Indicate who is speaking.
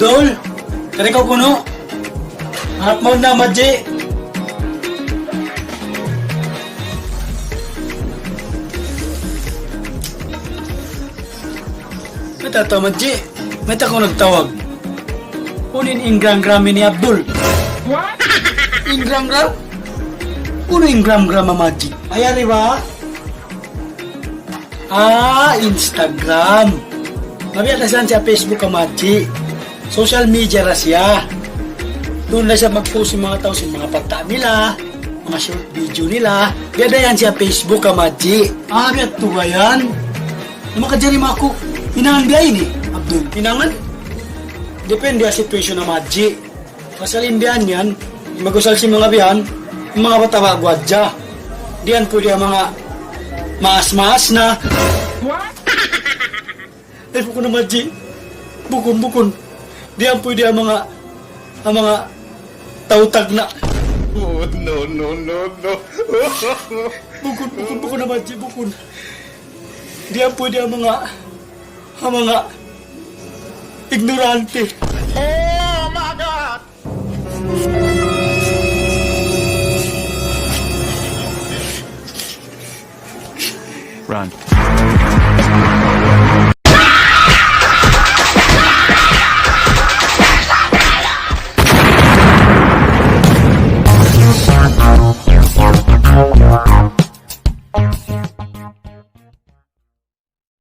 Speaker 1: Abdul, kaya ikaw kuno. Harap mo na, Madji. Meta to, Madji. Meta ko nagtawag. Kunin ingram-grami ni Abdul.
Speaker 2: What?
Speaker 1: Ingram-gram? Kuno ingram-gram, Madji? Ayan, ba? Instagram. Mabiyatasan siya Facebook ka, Madji. Social media ra siya. Doon na siya mag-post yung mga tao sa mga pagta nila, mga short video nila. Biyada yan siya Facebook ka, Madji. Biyat to ba yan? Namakadjari mo ako. Hinangan biyayin eh, Abdul. Hinangan? Depende sa situation na, Madji. Kasalindihan yan, mag-usal si mga biyan, yung mga batawa gwadja. Diyan pwede ang mga maas-maas na.
Speaker 2: What?
Speaker 1: Ay, bukon na, Madji. Bukon. Diyan pwede ang mga tautag na.
Speaker 3: Oh, no.
Speaker 1: Bukon na, Madji, bukon. Diyan pwede ang mga ignorante.
Speaker 3: Oh my God!
Speaker 4: Run.